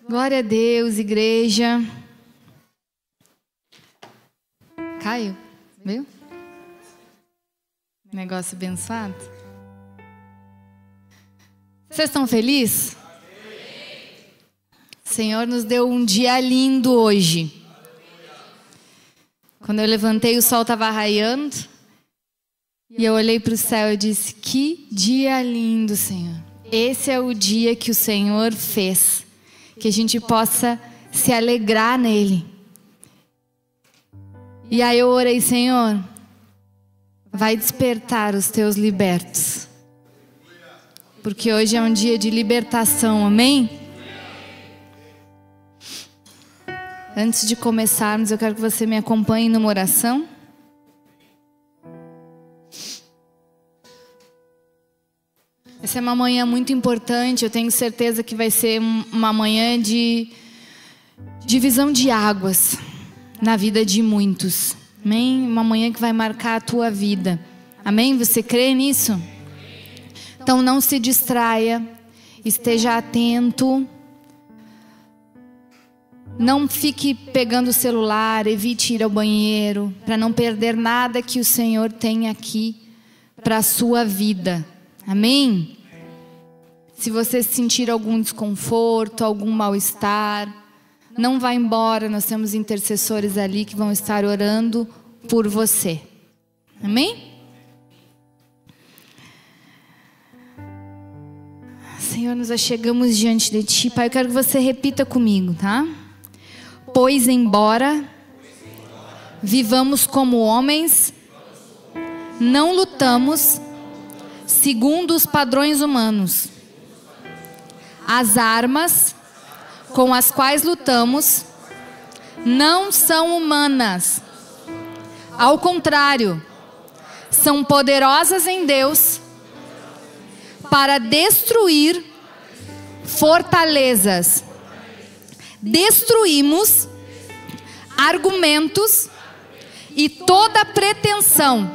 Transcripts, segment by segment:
Glória a Deus, igreja. Caiu, viu? Negócio abençoado. Vocês estão felizes? O Senhor nos deu um dia lindo hoje. Quando eu levantei, o sol estava raiando. E eu olhei para o céu e disse: que dia lindo, Senhor. Esse é o dia que o Senhor fez. Que a gente possa se alegrar nele. E aí eu orei: Senhor, vai despertar os teus libertos. Porque hoje é um dia de libertação, amém? Antes de começarmos, eu quero que você me acompanhe numa oração. Essa é uma manhã muito importante, eu tenho certeza que vai ser uma manhã de divisão de águas na vida de muitos. Amém? Uma manhã que vai marcar a tua vida. Amém? Você crê nisso? Então não se distraia, esteja atento. Não fique pegando o celular, evite ir ao banheiro, para não perder nada que o Senhor tem aqui para a sua vida. Amém? Se você sentir algum desconforto, algum mal-estar, não vá embora, nós temos intercessores ali que vão estar orando por você. Amém? Senhor, nós chegamos diante de Ti, Pai, eu quero que você repita comigo, tá? Pois embora vivamos como homens, não lutamos segundo os padrões humanos. As armas com as quais lutamos não são humanas. Ao contrário, são poderosas em Deus para destruir fortalezas. Destruímos argumentos e toda pretensão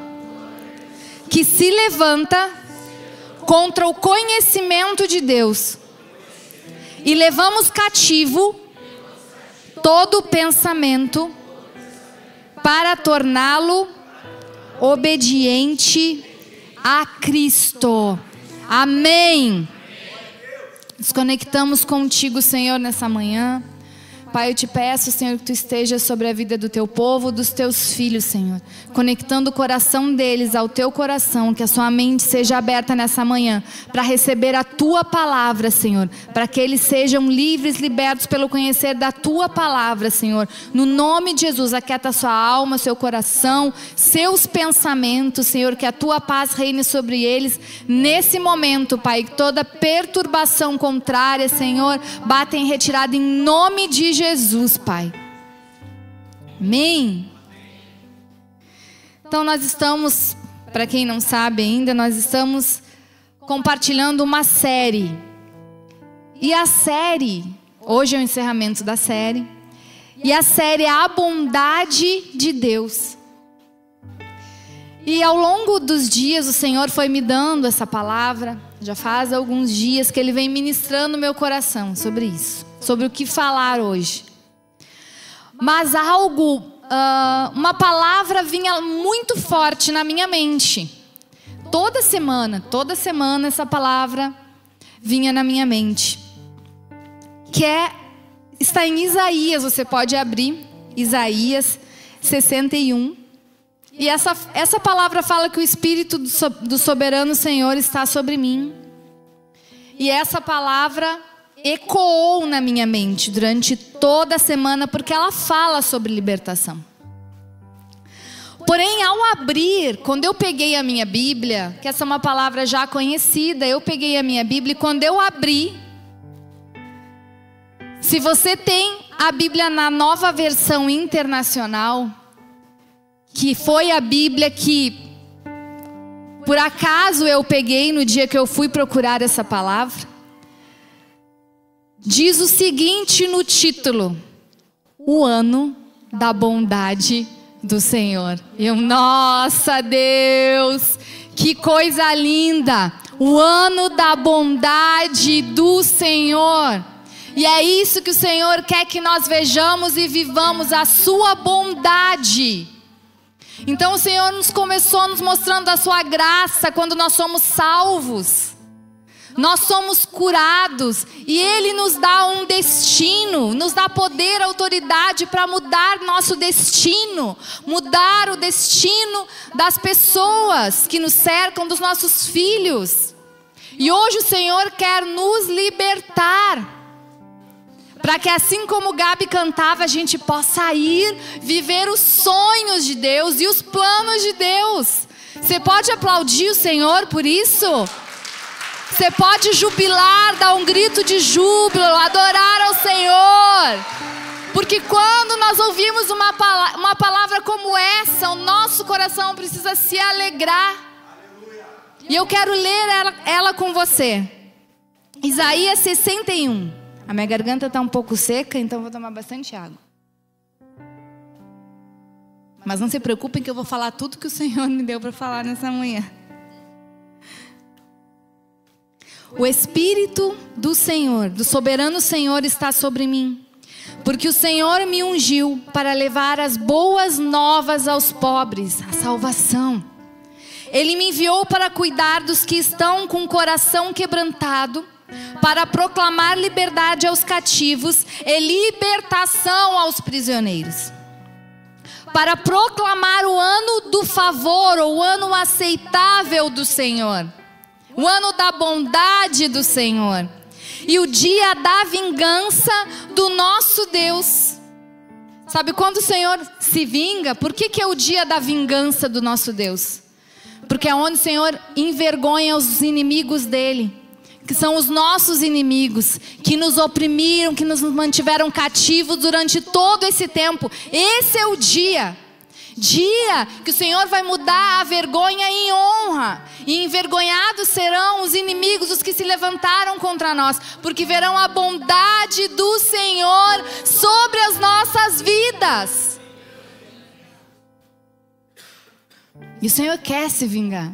que se levanta contra o conhecimento de Deus. E levamos cativo todo pensamento para torná-lo obediente a Cristo. Amém. Nos conectamos contigo, Senhor, nessa manhã. Pai, eu te peço, Senhor, que Tu esteja sobre a vida do Teu povo, dos Teus filhos, Senhor. Conectando o coração deles ao Teu coração, que a sua mente seja aberta nessa manhã, para receber a Tua palavra, Senhor. Para que eles sejam livres, libertos pelo conhecer da Tua palavra, Senhor. No nome de Jesus, aquieta a sua alma, seu coração, seus pensamentos, Senhor. Que a Tua paz reine sobre eles nesse momento, Pai. Que toda perturbação contrária, Senhor, bata em retirada em nome de Jesus, Pai. Amém? Então nós estamos, para quem não sabe ainda, nós estamos compartilhando uma série. E a série, hoje é o encerramento da série. E a série é a bondade de Deus. E ao longo dos dias o Senhor foi me dando essa palavra. Já faz alguns dias que Ele vem ministrando meu coração sobre isso. Sobre o que falar hoje. Mas uma palavra vinha muito forte na minha mente. Toda semana essa palavra vinha na minha mente. Está em Isaías, você pode abrir, Isaías 61. E essa palavra fala que o Espírito do soberano Senhor está sobre mim. E essa palavra ecoou na minha mente durante toda a semana, porque ela fala sobre libertação. Porém, ao abrir, quando eu peguei a minha Bíblia, que essa é uma palavra já conhecida, eu peguei a minha Bíblia e quando eu abri, se você tem a Bíblia na Nova Versão Internacional, que foi a Bíblia que, por acaso, eu peguei no dia que eu fui procurar essa palavra, diz o seguinte no título: o ano da bondade do Senhor. Nossa Deus, que coisa linda! O ano da bondade do Senhor. E é isso que o Senhor quer que nós vejamos e vivamos, a sua bondade. Então o Senhor começou nos mostrando a sua graça quando nós somos salvos. Nós somos curados e Ele nos dá um destino, nos dá poder, autoridade para mudar nosso destino, mudar o destino das pessoas que nos cercam, dos nossos filhos. E hoje o Senhor quer nos libertar, para que assim como o Gabi cantava, a gente possa ir viver os sonhos de Deus e os planos de Deus. Você pode aplaudir o Senhor por isso? Você pode jubilar, dar um grito de júbilo, adorar ao Senhor. Porque quando nós ouvimos uma palavra como essa, o nosso coração precisa se alegrar. E eu quero ler ela com você. Isaías 61. A minha garganta está um pouco seca, então eu vou tomar bastante água. Mas não se preocupem que eu vou falar tudo que o Senhor me deu para falar nessa manhã. O Espírito do Senhor, do soberano Senhor, está sobre mim, porque o Senhor me ungiu para levar as boas novas aos pobres, a salvação. Ele me enviou para cuidar dos que estão com o coração quebrantado, para proclamar liberdade aos cativos e libertação aos prisioneiros, para proclamar o ano do favor, ou o ano aceitável do Senhor, o ano da bondade do Senhor, e o dia da vingança do nosso Deus. Sabe quando o Senhor se vinga? Por que é o dia da vingança do nosso Deus? Porque é onde o Senhor envergonha os inimigos dele, que são os nossos inimigos, que nos oprimiram, que nos mantiveram cativos durante todo esse tempo. Esse é o dia que o Senhor vai mudar a vergonha em honra, e envergonhados serão os inimigos, os que se levantaram contra nós, porque verão a bondade do Senhor sobre as nossas vidas. E o Senhor quer se vingar,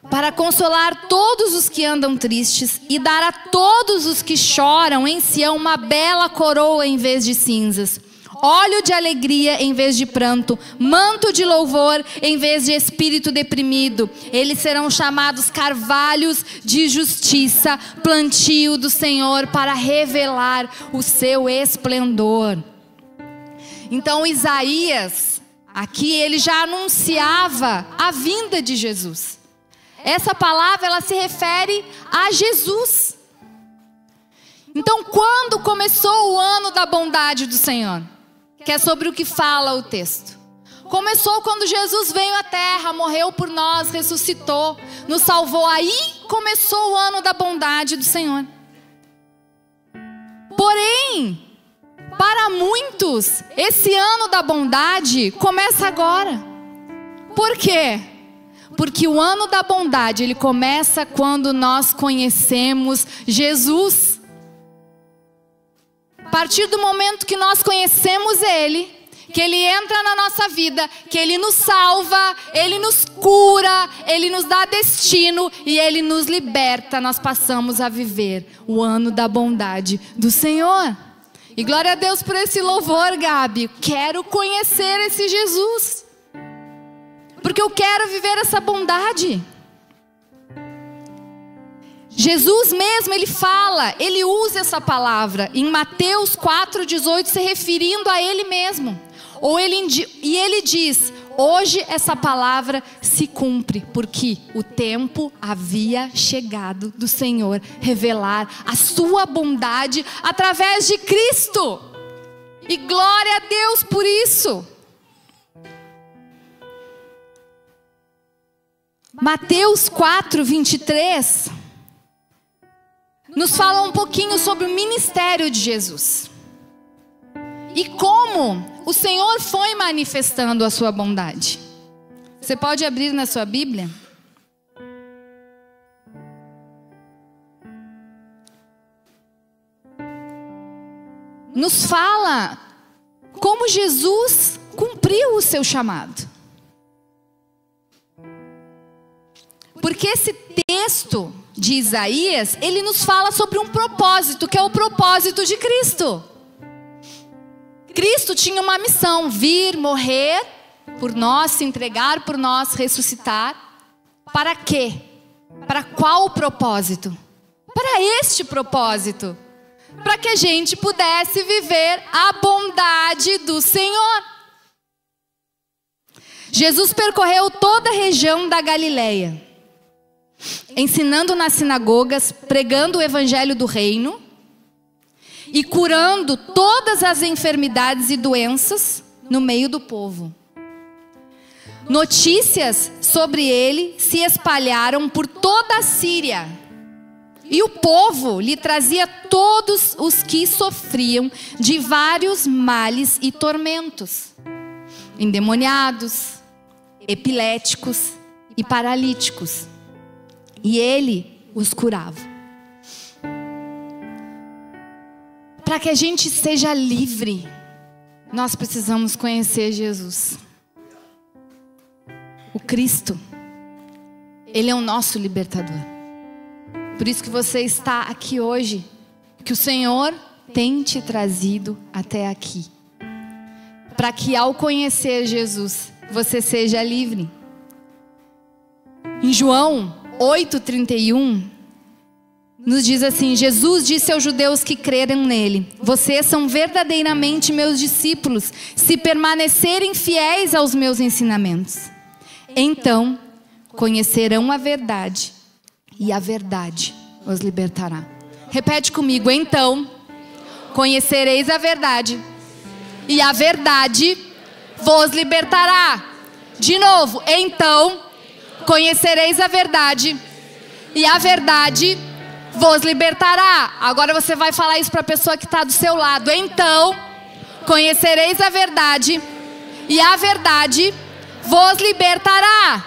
para consolar todos os que andam tristes e dar a todos os que choram em Sião uma bela coroa em vez de cinzas, óleo de alegria em vez de pranto, manto de louvor em vez de espírito deprimido. Eles serão chamados carvalhos de justiça, plantio do Senhor para revelar o seu esplendor. Então Isaías, aqui ele já anunciava a vinda de Jesus. Essa palavra, ela se refere a Jesus. Então, quando começou o ano da bondade do Senhor? Que é sobre o que fala o texto. Começou quando Jesus veio à terra, morreu por nós, ressuscitou, nos salvou. Aí começou o ano da bondade do Senhor. Porém, para muitos, esse ano da bondade começa agora. Por quê? Porque o ano da bondade, ele começa quando nós conhecemos Jesus. A partir do momento que nós conhecemos Ele, que Ele entra na nossa vida, que Ele nos salva, Ele nos cura, Ele nos dá destino e Ele nos liberta, nós passamos a viver o ano da bondade do Senhor. E glória a Deus por esse louvor, Gabi. Quero conhecer esse Jesus, porque eu quero viver essa bondade. Jesus mesmo, ele fala, ele usa essa palavra em Mateus 4,18, se referindo a ele mesmo. E ele diz: hoje essa palavra se cumpre, porque o tempo havia chegado do Senhor revelar a sua bondade através de Cristo. E glória a Deus por isso. Mateus 4:23 nos fala um pouquinho sobre o ministério de Jesus e como o Senhor foi manifestando a sua bondade. Você pode abrir na sua Bíblia? Nos fala como Jesus cumpriu o seu chamado. Porque esse texto de Isaías, ele nos fala sobre um propósito, que é o propósito de Cristo. Cristo tinha uma missão: vir, morrer por nós, se entregar por nós, ressuscitar. Para quê? Para qual propósito? Para este propósito. Para que a gente pudesse viver a bondade do Senhor. Jesus percorreu toda a região da Galileia, ensinando nas sinagogas, pregando o evangelho do reino e curando todas as enfermidades e doenças no meio do povo. Notícias sobre ele se espalharam por toda a Síria, e o povo lhe trazia todos os que sofriam de vários males e tormentos, endemoniados, epiléticos e paralíticos, e ele os curava. Para que a gente seja livre, nós precisamos conhecer Jesus. O Cristo, Ele é o nosso libertador. Por isso que você está aqui hoje, que o Senhor tem te trazido até aqui, para que ao conhecer Jesus, você seja livre. Em João 8,31, nos diz assim: Jesus disse aos judeus que creram nele: vocês são verdadeiramente meus discípulos, se permanecerem fiéis aos meus ensinamentos. Então conhecerão a verdade, e a verdade os libertará. Repete comigo: então conhecereis a verdade, e a verdade vos libertará. De novo: então conhecereis a verdade, e a verdade vos libertará. Agora você vai falar isso para a pessoa que está do seu lado: então conhecereis a verdade, e a verdade vos libertará.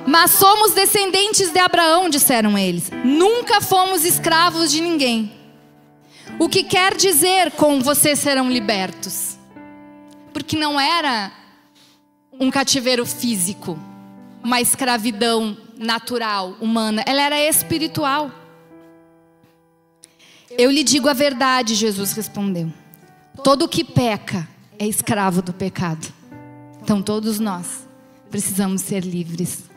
Mas somos descendentes de Abraão, disseram eles. Nunca fomos escravos de ninguém. O que quer dizer com vocês serão libertos? Porque não era um cativeiro físico, uma escravidão natural, humana. Ela era espiritual. Eu lhe digo a verdade, Jesus respondeu. Todo que peca é escravo do pecado. Então todos nós precisamos ser livres.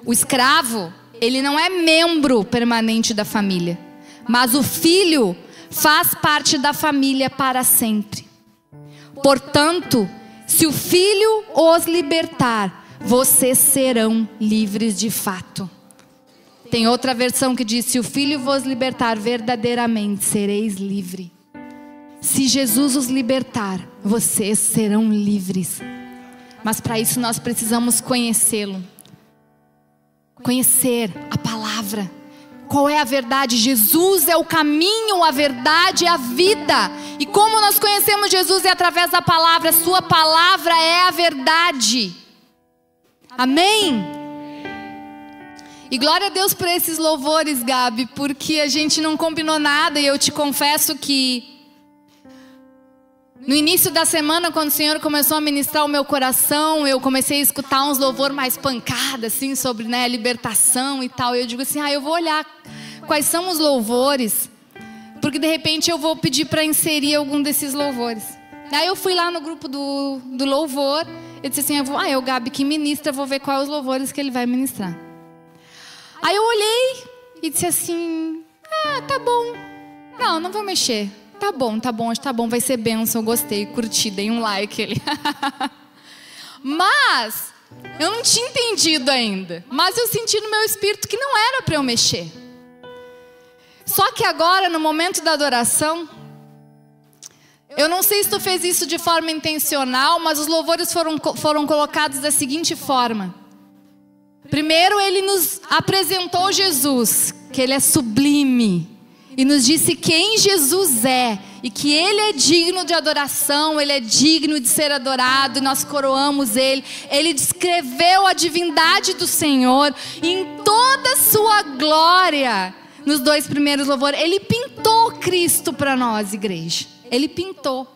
O escravo, ele não é membro permanente da família, mas o filho faz parte da família para sempre. Portanto, se o filho os libertar, vocês serão livres de fato. Tem outra versão que diz: se o filho vos libertar, verdadeiramente sereis livres. Se Jesus os libertar, vocês serão livres. Mas para isso nós precisamos conhecê-lo. Conhecer a palavra. Qual é a verdade? Jesus é o caminho, a verdade e a vida. E como nós conhecemos Jesus é através da palavra. A sua palavra é a verdade. Amém? E glória a Deus por esses louvores, Gabi, porque a gente não combinou nada. E eu te confesso que no início da semana, quando o Senhor começou a ministrar o meu coração, eu comecei a escutar uns louvores mais pancada, assim, sobre, né, libertação e tal. E eu digo assim: eu vou olhar quais são os louvores, porque de repente eu vou pedir para inserir algum desses louvores. Aí eu fui lá no grupo do louvor, eu disse assim: é o Gabi que ministra, vou ver quais os louvores que ele vai ministrar. Aí eu olhei e disse assim: tá bom, não vou mexer. Tá bom, acho que tá bom, vai ser bênção, eu gostei, curti, dei um like ali. Mas eu não tinha entendido ainda. Mas eu senti no meu espírito que não era para eu mexer. Só que agora, no momento da adoração, eu não sei se tu fez isso de forma intencional, mas os louvores foram colocados da seguinte forma. Primeiro ele nos apresentou Jesus, que ele é sublime. E nos disse quem Jesus é. E que ele é digno de adoração. Ele é digno de ser adorado. E nós coroamos ele. Ele descreveu a divindade do Senhor em toda a sua glória. Nos 2 primeiros louvores. Ele pintou Cristo para nós, igreja. Ele pintou.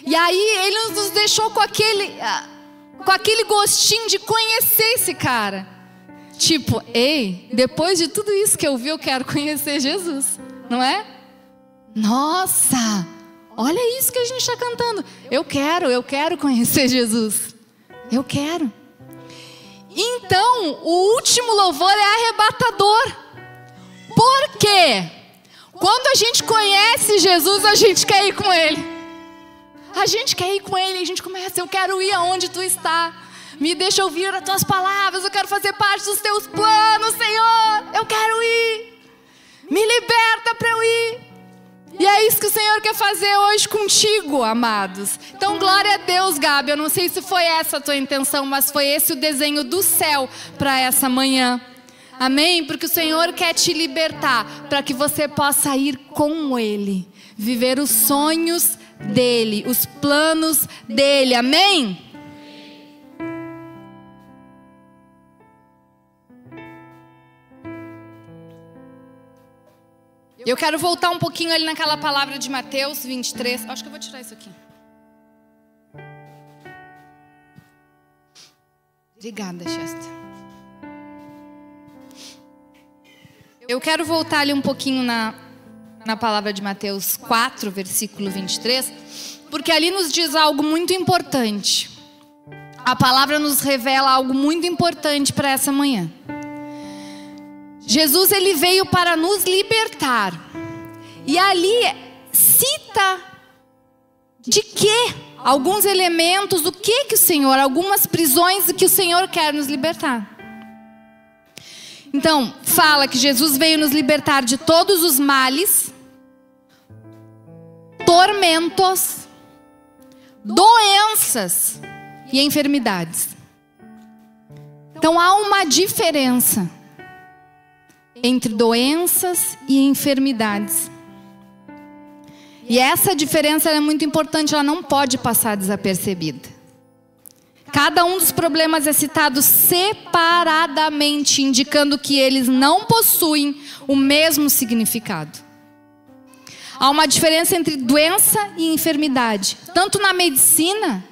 E aí ele nos deixou com aquele gostinho de conhecer esse cara. Tipo, ei, depois de tudo isso que eu vi, eu quero conhecer Jesus, não é? Nossa, olha isso que a gente está cantando. Eu quero conhecer Jesus. Eu quero. Então, o último louvor é arrebatador. Por quê? Quando a gente conhece Jesus, a gente quer ir com Ele. A gente quer ir com Ele, a gente começa, eu quero ir aonde Tu está. Me deixa ouvir as Tuas palavras, eu quero fazer parte dos Teus planos, Senhor. Eu quero ir. Me liberta para eu ir. E é isso que o Senhor quer fazer hoje contigo, amados. Então, glória a Deus, Gabi. Eu não sei se foi essa a tua intenção, mas foi esse o desenho do céu para essa manhã. Amém? Porque o Senhor quer te libertar para que você possa ir com Ele, viver os sonhos dEle, os planos dEle. Amém? Eu quero voltar um pouquinho ali naquela palavra de Mateus 23. Acho que eu vou tirar isso aqui. Obrigada, Chester. Eu quero voltar ali um pouquinho na palavra de Mateus 4, versículo 23, porque ali nos diz algo muito importante. A palavra nos revela algo muito importante para essa manhã. Jesus, ele veio para nos libertar. E ali cita de quê? Alguns elementos, o que o Senhor, algumas prisões que o Senhor quer nos libertar. Então, fala que Jesus veio nos libertar de todos os males, tormentos, doenças e enfermidades. Então, há uma diferença entre doenças e enfermidades. E essa diferença é muito importante, ela não pode passar desapercebida. Cada um dos problemas é citado separadamente, indicando que eles não possuem o mesmo significado. Há uma diferença entre doença e enfermidade, tanto na medicina,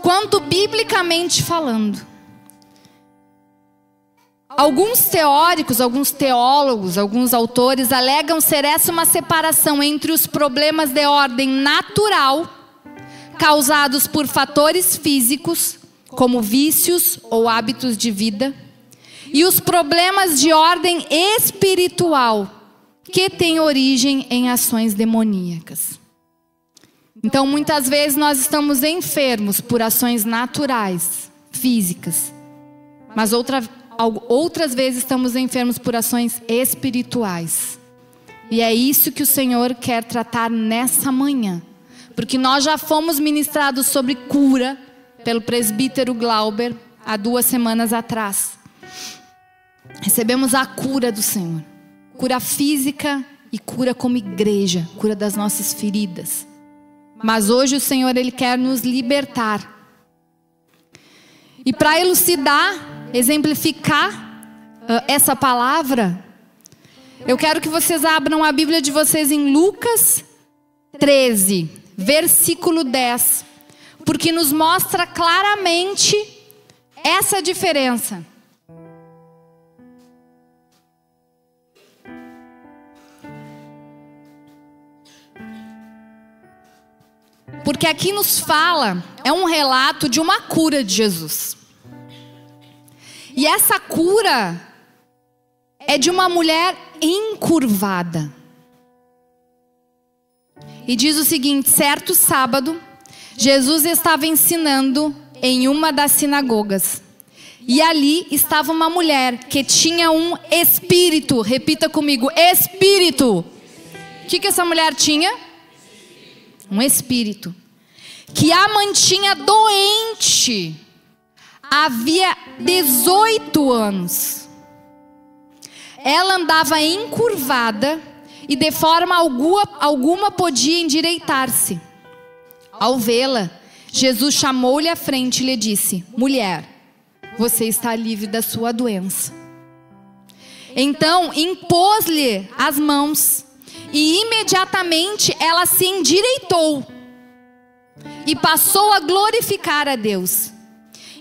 quanto biblicamente falando. Alguns teóricos, alguns teólogos, alguns autores alegam ser essa uma separação entre os problemas de ordem natural, causados por fatores físicos, como vícios ou hábitos de vida, e os problemas de ordem espiritual, que têm origem em ações demoníacas. Então, muitas vezes nós estamos enfermos por ações naturais, físicas, mas outras vezes estamos enfermos por ações espirituais. E é isso que o Senhor quer tratar nessa manhã. Porque nós já fomos ministrados sobre cura pelo presbítero Glauber há 2 semanas atrás. Recebemos a cura do Senhor. Cura física e cura como igreja. Cura das nossas feridas. Mas hoje o Senhor, Ele quer nos libertar. E para elucidar, exemplificar essa palavra, eu quero que vocês abram a Bíblia de vocês em Lucas 13, versículo 10, porque nos mostra claramente essa diferença. Porque aqui nos fala, é um relato de uma cura de Jesus. E essa cura é de uma mulher encurvada. E diz o seguinte: certo sábado, Jesus estava ensinando em uma das sinagogas. E ali estava uma mulher que tinha um espírito. Repita comigo: espírito. O que essa mulher tinha? Um espírito. Que a mantinha doente. Havia 18 anos. Ela andava encurvada e de forma alguma podia endireitar-se. Ao vê-la, Jesus chamou-lhe à frente e lhe disse: mulher, você está livre da sua doença. Então impôs-lhe as mãos e imediatamente ela se endireitou e passou a glorificar a Deus.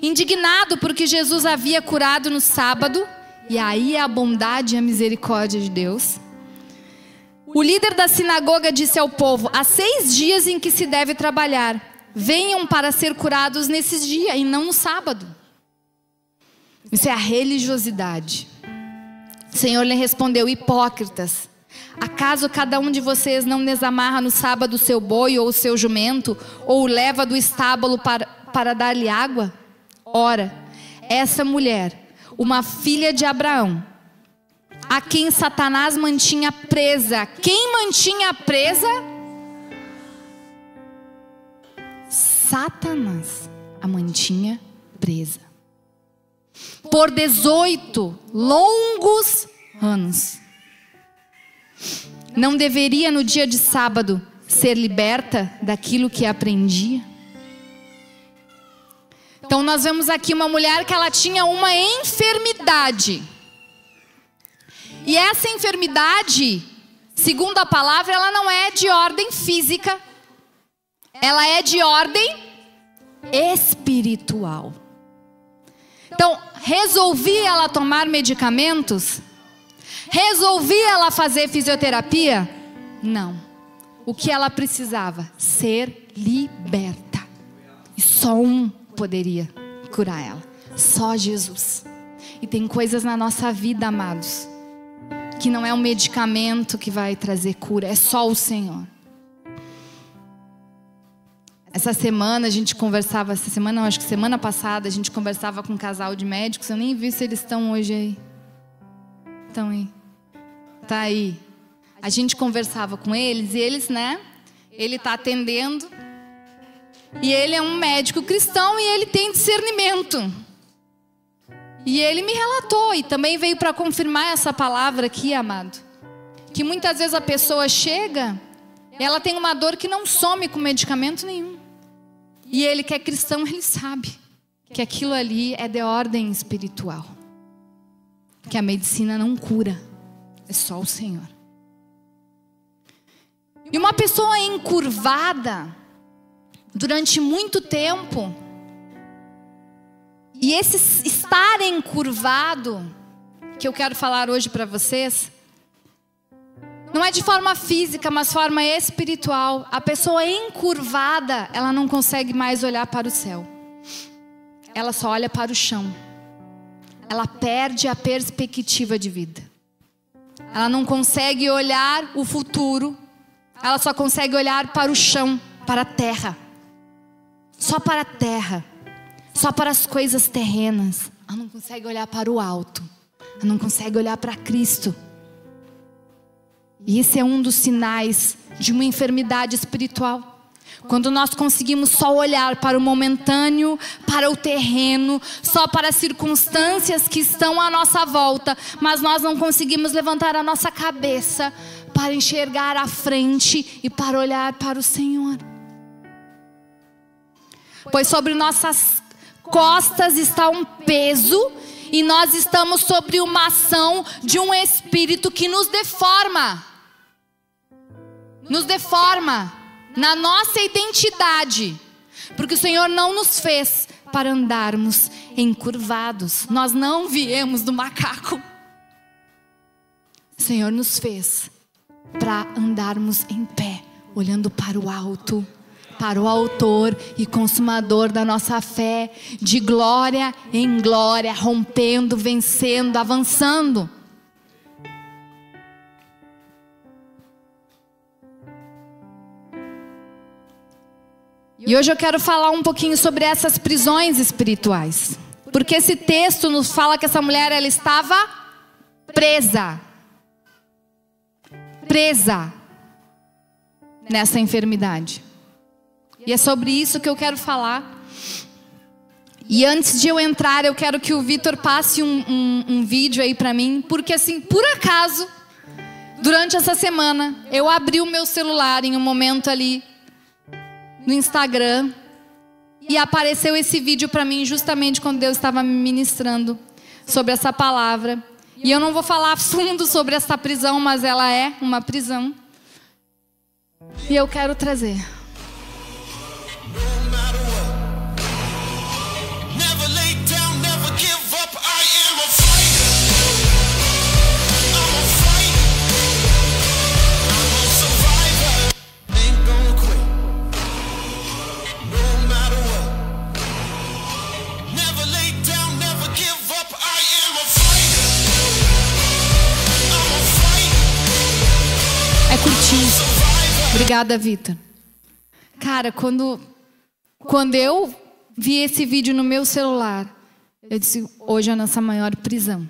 indignado porque Jesus havia curado no sábado, e aí é a bondade e a misericórdia de Deus. O líder da sinagoga disse ao povo: há 6 dias em que se deve trabalhar. Venham para ser curados nesses dias e não no sábado. Isso é a religiosidade. O Senhor lhe respondeu: hipócritas, acaso cada um de vocês não desamarra no sábado o seu boi ou o seu jumento, ou o leva do estábulo para dar-lhe água? Ora, essa mulher, uma filha de Abraão, a quem Satanás mantinha presa. Quem mantinha presa? Satanás a mantinha presa. Por 18 longos anos. Não deveria no dia de sábado ser liberta daquilo que aprendia? Então nós vemos aqui uma mulher que ela tinha uma enfermidade. E essa enfermidade, segundo a palavra, ela não é de ordem física. Ela é de ordem espiritual. Então, resolvi ela tomar medicamentos? Resolvi ela fazer fisioterapia? Não. O que ela precisava? Ser liberta. E só um poderia curar ela. Só Jesus. E tem coisas na nossa vida, amados, que não é um medicamento que vai trazer cura, é só o Senhor. Essa semana a gente conversava, acho que semana passada a gente conversava com um casal de médicos. Eu nem vi se eles estão hoje aí. Estão aí. Tá aí. A gente conversava com eles e eles, ele está atendendo. E ele é um médico cristão e ele tem discernimento. E ele me relatou e também veio para confirmar essa palavra aqui, amado. Que muitas vezes a pessoa chega e ela tem uma dor que não some com medicamento nenhum. E ele que é cristão, ele sabe que aquilo ali é de ordem espiritual. Que a medicina não cura, é só o Senhor. E uma pessoa encurvada durante muito tempo, e esse estar encurvado, que eu quero falar hoje para vocês, não é de forma física, mas forma espiritual. A pessoa encurvada, ela não consegue mais olhar para o céu. Ela só olha para o chão. Ela perde a perspectiva de vida. Ela não consegue olhar o futuro. Ela só consegue olhar para o chão, para a terra. Só para a terra. Só para as coisas terrenas. Ela não consegue olhar para o alto. Ela não consegue olhar para Cristo. E esse é um dos sinais de uma enfermidade espiritual. Quando nós conseguimos só olhar para o momentâneo, para o terreno, só para as circunstâncias que estão à nossa volta, mas nós não conseguimos levantar a nossa cabeça para enxergar à frente e para olhar para o Senhor. Pois sobre nossas costas está um peso e nós estamos sobre uma ação de um espírito que nos deforma. Nos deforma na nossa identidade. Porque o Senhor não nos fez para andarmos encurvados. Nós não viemos do macaco. O Senhor nos fez para andarmos em pé, olhando para o alto, para o autor e consumador da nossa fé, de glória em glória, rompendo, vencendo, avançando. E hoje eu quero falar um pouquinho sobre essas prisões espirituais. Porque esse texto nos fala que essa mulher, ela estava presa. Presa nessa enfermidade. E é sobre isso que eu quero falar. E antes de eu entrar, eu quero que o Vitor passe um vídeo aí pra mim. Porque assim, por acaso, durante essa semana, eu abri o meu celular em um momento ali no Instagram e apareceu esse vídeo para mim justamente quando Deus estava me ministrando sobre essa palavra. E eu não vou falar fundo sobre essa prisão, mas ela é uma prisão. E eu quero trazer. Never ti. Obrigada, Vitor. Cara, quando eu vi esse vídeo no meu celular, eu disse, hoje a nossa maior prisão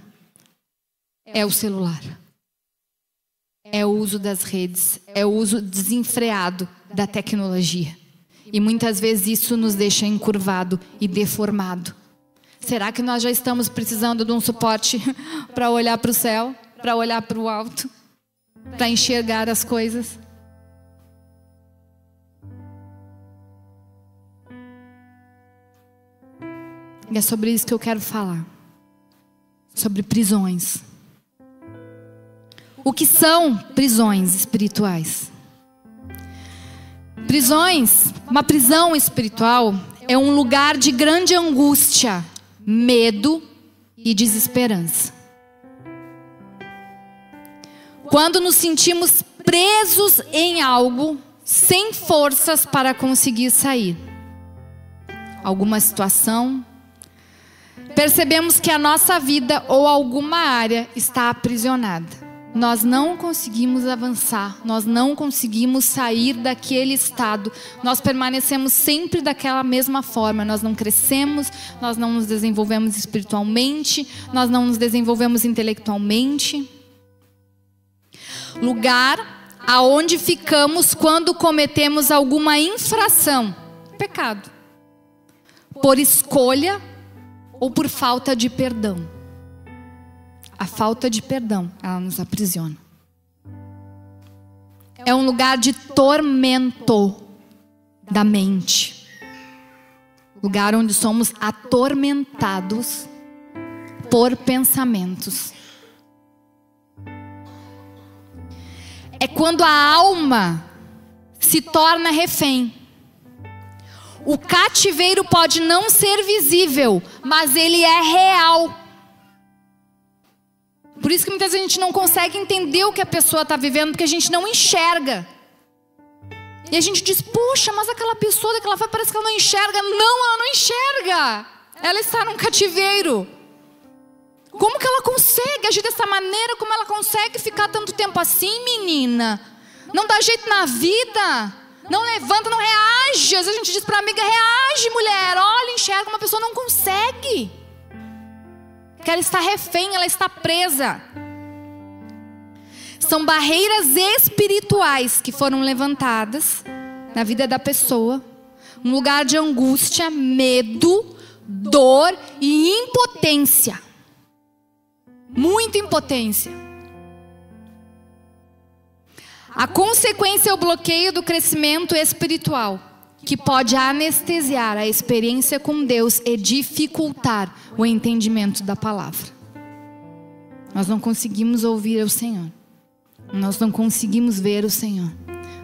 é o celular. É o uso das redes, é o uso desenfreado da tecnologia. E muitas vezes isso nos deixa encurvado e deformado. Será que nós já estamos precisando de um suporte para olhar para o céu, para olhar para o alto, para enxergar as coisas? E é sobre isso que eu quero falar. Sobre prisões. O que são prisões espirituais? Prisões, uma prisão espiritual é um lugar de grande angústia, medo e desesperança. Quando nos sentimos presos em algo, sem forças para conseguir sair. Alguma situação, percebemos que a nossa vida ou alguma área está aprisionada. Nós não conseguimos avançar, nós não conseguimos sair daquele estado. Nós permanecemos sempre daquela mesma forma. Nós não crescemos, nós não nos desenvolvemos espiritualmente, nós não nos desenvolvemos intelectualmente. Lugar aonde ficamos quando cometemos alguma infração, pecado, por escolha ou por falta de perdão. A falta de perdão, ela nos aprisiona. É um lugar de tormento da mente. Lugar onde somos atormentados por pensamentos. É quando a alma se torna refém. O cativeiro pode não ser visível, mas ele é real. Por isso que muitas vezes a gente não consegue entender o que a pessoa está vivendo, porque a gente não enxerga. E a gente diz, puxa, mas aquela pessoa daquela forma parece que ela não enxerga. Não, ela não enxerga. Ela está num cativeiro. Como que ela consegue agir dessa maneira? Como ela consegue ficar tanto tempo assim, menina? Não dá jeito na vida. Não levanta, não reage. Às vezes a gente diz para a amiga, reage, mulher. Olha, enxerga. Uma pessoa não consegue. Porque ela está refém, ela está presa. São barreiras espirituais que foram levantadas na vida da pessoa. Um lugar de angústia, medo, dor e impotência. Muita impotência. A consequência é o bloqueio do crescimento espiritual, que pode anestesiar a experiência com Deus e dificultar o entendimento da palavra. Nós não conseguimos ouvir o Senhor. Nós não conseguimos ver o Senhor.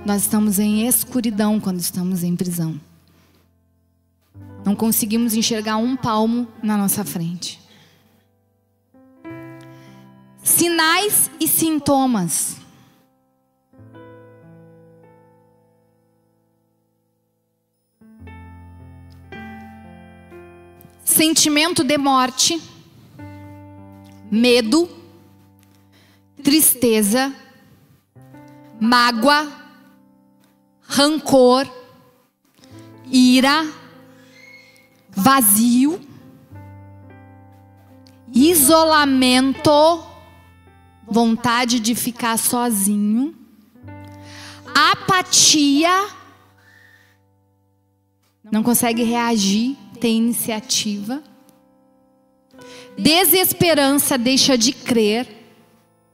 Nós estamos em escuridão quando estamos em prisão. Não conseguimos enxergar um palmo na nossa frente. Sinais e sintomas. Sentimento de morte, medo, tristeza, mágoa, rancor, ira, vazio, isolamento, vontade de ficar sozinho, apatia, não consegue reagir, ter iniciativa, desesperança, deixa de crer,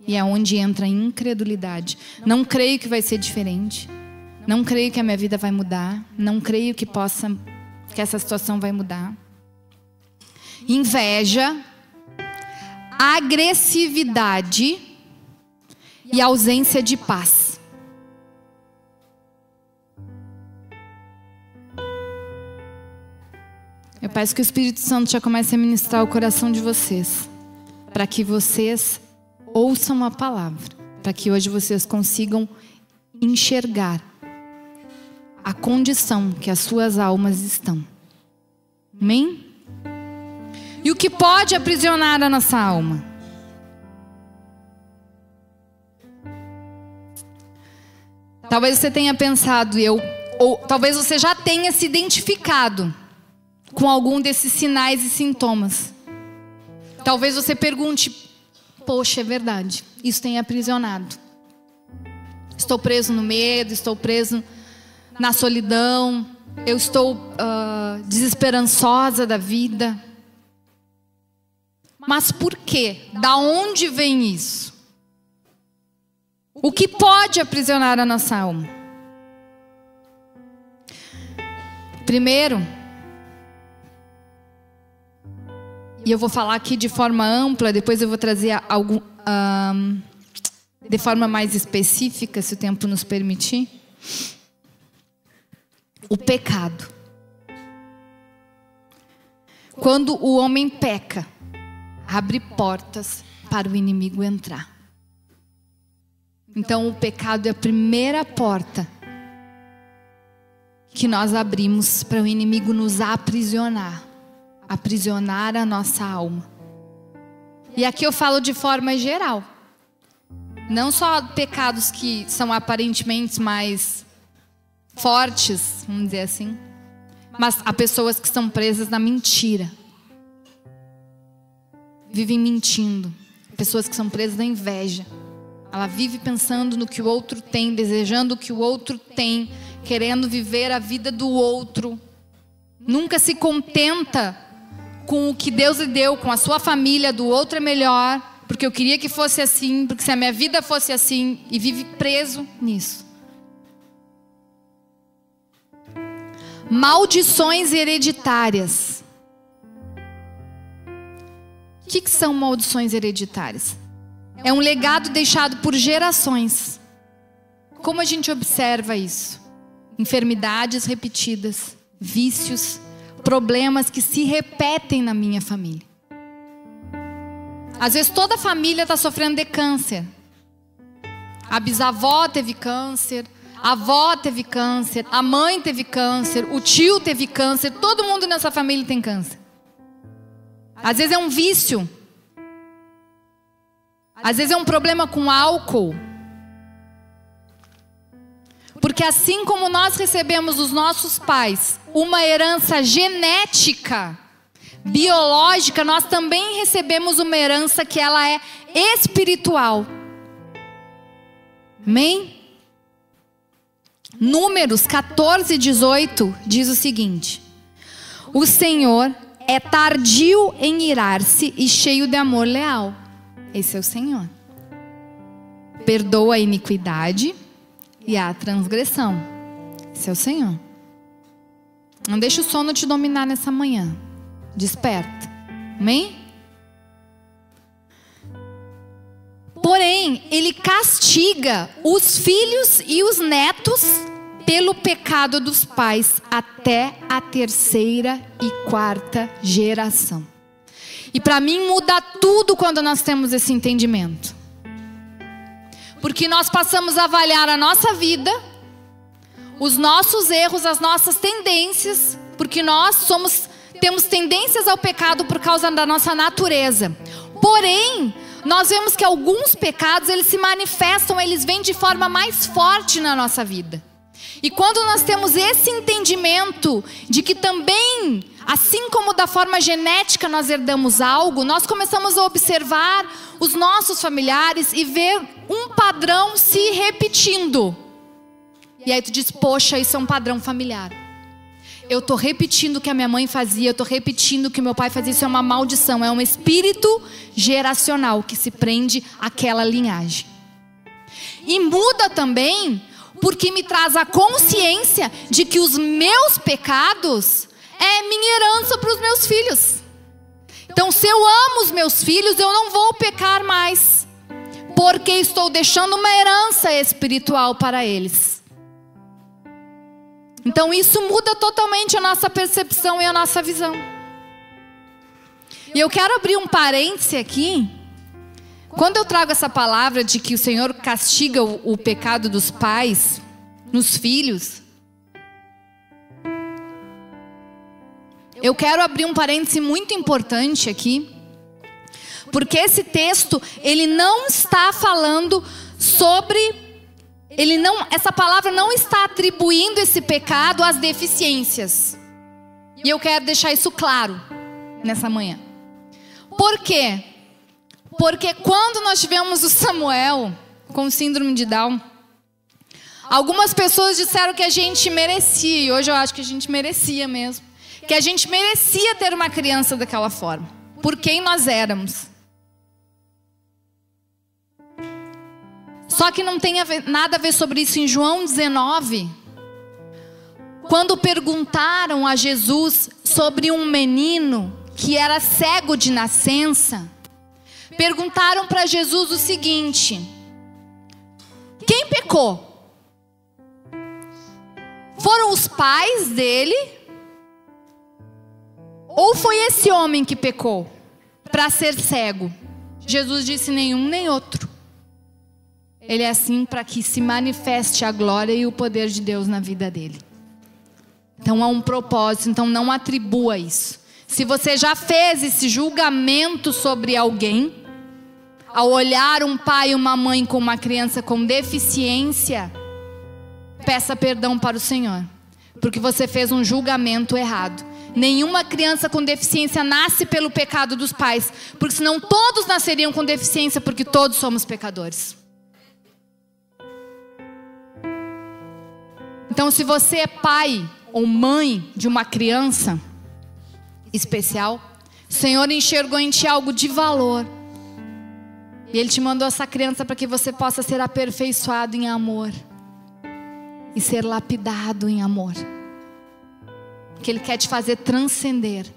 e é onde entra a incredulidade. Não creio que vai ser diferente, não creio que a minha vida vai mudar, não creio que essa situação vai mudar. Inveja, agressividade e ausência de paz. Eu peço que o Espírito Santo já comece a ministrar o coração de vocês, para que vocês ouçam a palavra, para que hoje vocês consigam enxergar a condição que as suas almas estão. Amém? E o que pode aprisionar a nossa alma? Talvez você tenha pensado, ou talvez você já tenha se identificado com algum desses sinais e sintomas. Talvez você pergunte: poxa, é verdade, isso tem aprisionado. Estou preso no medo, estou preso na solidão, eu estou desesperançosa da vida. Mas por quê? Da onde vem isso? O que pode aprisionar a nossa alma? Primeiro, e eu vou falar aqui de forma ampla, depois eu vou trazer algo de forma mais específica, se o tempo nos permitir. O pecado. Quando o homem peca, abre portas para o inimigo entrar. Então o pecado é a primeira porta que nós abrimos para o inimigo nos aprisionar. Aprisionar a nossa alma. E aqui eu falo de forma geral. Não só pecados que são aparentemente mais fortes, vamos dizer assim, mas há pessoas que estão presas na mentira. Vivem mentindo. Pessoas que são presas na inveja. Ela vive pensando no que o outro tem, desejando o que o outro tem, querendo viver a vida do outro. Nunca se contenta com o que Deus lhe deu, com a sua família, do outro é melhor, porque eu queria que fosse assim, porque se a minha vida fosse assim, e vive preso nisso. Maldições hereditárias. O que são maldições hereditárias? É um legado deixado por gerações. Como a gente observa isso? Enfermidades repetidas, vícios, problemas que se repetem na minha família. Às vezes toda a família está sofrendo de câncer. A bisavó teve câncer, a avó teve câncer, a mãe teve câncer, o tio teve câncer, todo mundo nessa família tem câncer. Às vezes é um vício. Às vezes é um problema com álcool. Porque assim como nós recebemos dos nossos pais uma herança genética, biológica, nós também recebemos uma herança que ela é espiritual. Amém? Números 14:18 diz o seguinte: o Senhor é tardio em irar-se e cheio de amor leal. Esse é o Senhor. Perdoa a iniquidade e a transgressão. Esse é o Senhor. Não deixa o sono te dominar nessa manhã. Desperta. Amém? Porém, Ele castiga os filhos e os netos pelo pecado dos pais até a 3ª e 4ª geração. E para mim muda tudo quando nós temos esse entendimento. Porque nós passamos a avaliar a nossa vida, os nossos erros, as nossas tendências, porque nós temos tendências ao pecado por causa da nossa natureza. Porém, nós vemos que alguns pecados, eles se manifestam, eles vêm de forma mais forte na nossa vida. E quando nós temos esse entendimento de que também, assim como da forma genética nós herdamos algo, nós começamos a observar os nossos familiares e ver um padrão se repetindo. E aí tu diz: poxa, isso é um padrão familiar. Eu estou repetindo o que a minha mãe fazia, eu estou repetindo o que meu pai fazia. Isso é uma maldição, é um espírito geracional que se prende àquela linhagem. E muda também porque me traz a consciência de que os meus pecados é minha herança para os meus filhos. Então, se eu amo os meus filhos, eu não vou pecar mais, porque estou deixando uma herança espiritual para eles. Então isso muda totalmente a nossa percepção e a nossa visão. E eu quero abrir um parêntese aqui. Quando eu trago essa palavra de que o Senhor castiga o pecado dos pais nos filhos, eu quero abrir um parêntese muito importante aqui, porque esse texto, ele não está falando sobre essa palavra não está atribuindo esse pecado às deficiências. E eu quero deixar isso claro nessa manhã. Por quê? Porque quando nós tivemos o Samuel com síndrome de Down, algumas pessoas disseram que a gente merecia, e hoje eu acho que a gente merecia mesmo, que a gente merecia ter uma criança daquela forma, por quem nós éramos. Só que não tem nada a ver sobre isso. Em João 19, quando perguntaram a Jesus sobre um menino que era cego de nascença, perguntaram para Jesus o seguinte: quem pecou? Foram os pais dele? Ou foi esse homem que pecou para ser cego? Jesus disse: nenhum nem outro. Ele é assim para que se manifeste a glória e o poder de Deus na vida dele. Então há um propósito, então não atribua isso. Se você já fez esse julgamento sobre alguém, ao olhar um pai e uma mãe com uma criança com deficiência, peça perdão para o Senhor, porque você fez um julgamento errado. Nenhuma criança com deficiência nasce pelo pecado dos pais, porque senão todos nasceriam com deficiência, porque todos somos pecadores. Então, se você é pai ou mãe de uma criança especial, o Senhor enxergou em ti algo de valor, e Ele te mandou essa criança para que você possa ser aperfeiçoado em amor e ser lapidado em amor, porque Ele quer te fazer transcender,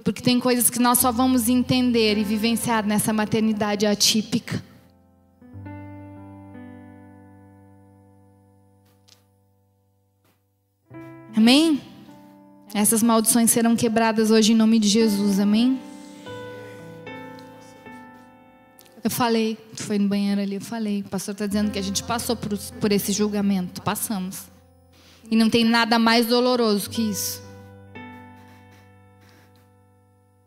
porque tem coisas que nós só vamos entender e vivenciar nessa maternidade atípica. Amém? Essas maldições serão quebradas hoje em nome de Jesus, amém? Eu falei, foi no banheiro ali, eu falei, o pastor está dizendo que a gente passou por esse julgamento, passamos. E não tem nada mais doloroso que isso.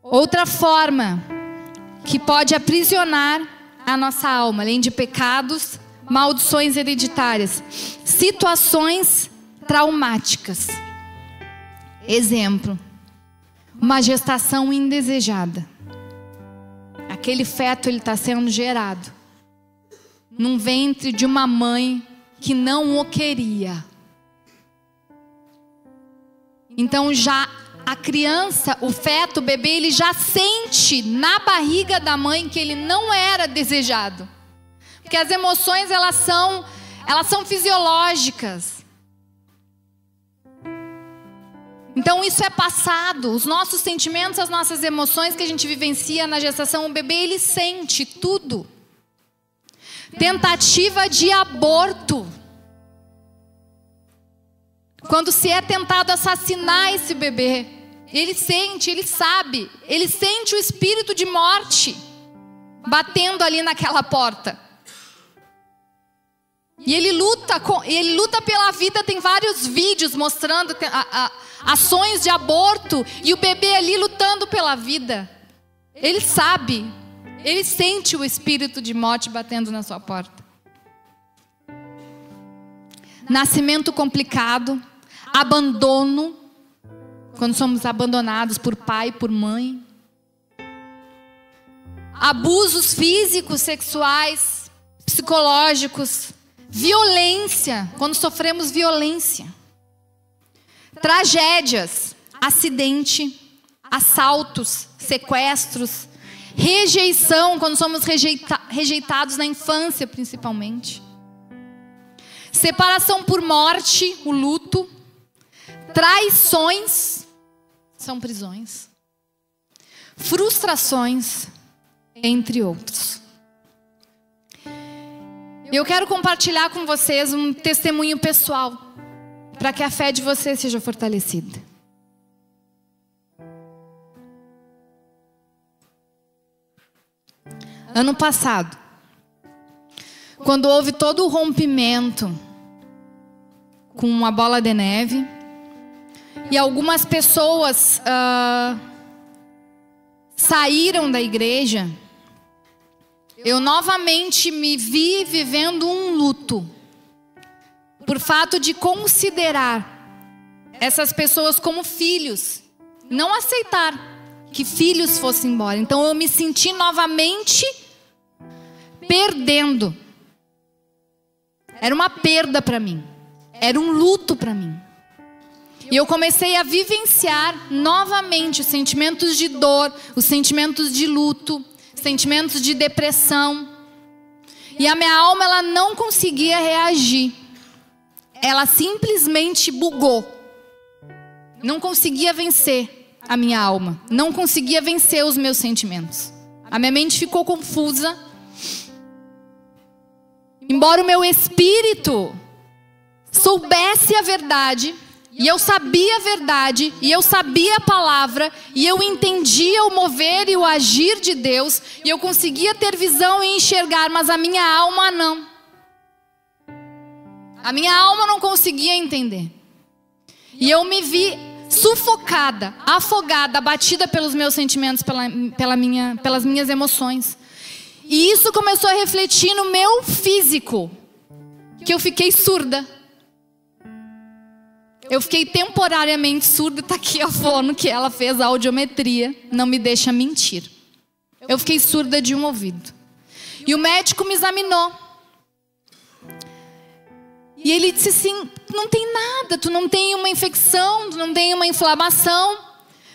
Outra forma que pode aprisionar a nossa alma, além de pecados, maldições hereditárias, situações traumáticas. Exemplo, uma gestação indesejada. Aquele feto, ele está sendo gerado num ventre de uma mãe que não o queria. Então já a criança, o feto, o bebê, ele já sente na barriga da mãe que ele não era desejado. Porque as emoções, elas são fisiológicas. Então isso é passado. Os nossos sentimentos, as nossas emoções que a gente vivencia na gestação, o bebê, ele sente tudo. Tentativa de aborto. Quando se é tentado assassinar esse bebê, ele sente, ele sabe, ele sente o espírito de morte batendo ali naquela porta. E ele luta pela vida. Tem vários vídeos mostrando ações de aborto e o bebê ali lutando pela vida. Ele sabe, ele sente o espírito de morte batendo na sua porta. Nascimento complicado, abandono, quando somos abandonados por pai, por mãe. Abusos físicos, sexuais, psicológicos. Violência, quando sofremos violência. Tragédias, acidente, assaltos, sequestros, rejeição, quando somos rejeitados na infância principalmente. Separação por morte, o luto. Traições, são prisões. Frustrações, entre outros. Eu quero compartilhar com vocês um testemunho pessoal, para que a fé de vocês seja fortalecida. Ano passado, quando houve todo o rompimento com a bola de neve, e algumas pessoas saíram da igreja, eu novamente me vi vivendo um luto por fato de considerar essas pessoas como filhos, não aceitar que filhos fossem embora. Então eu me senti novamente perdendo. Era uma perda para mim, era um luto para mim. E eu comecei a vivenciar novamente os sentimentos de dor, os sentimentos de luto, sentimentos de depressão. E a minha alma, ela não conseguia reagir. Ela simplesmente bugou. Não conseguia vencer a minha alma. Não conseguia vencer os meus sentimentos. A minha mente ficou confusa. Embora o meu espírito soubesse a verdade, e eu sabia a verdade, e eu sabia a palavra, e eu entendia o mover e o agir de Deus, e eu conseguia ter visão e enxergar, mas a minha alma não. A minha alma não conseguia entender. E eu me vi sufocada, afogada, abatida pelos meus sentimentos, pelas minhas emoções. E isso começou a refletir no meu físico, que eu fiquei surda. Eu fiquei temporariamente surda. Está aqui a fono que ela fez a audiometria, não me deixa mentir. Eu fiquei surda de um ouvido. E o médico me examinou. E ele disse assim: não tem nada, tu não tem uma infecção, tu não tem uma inflamação,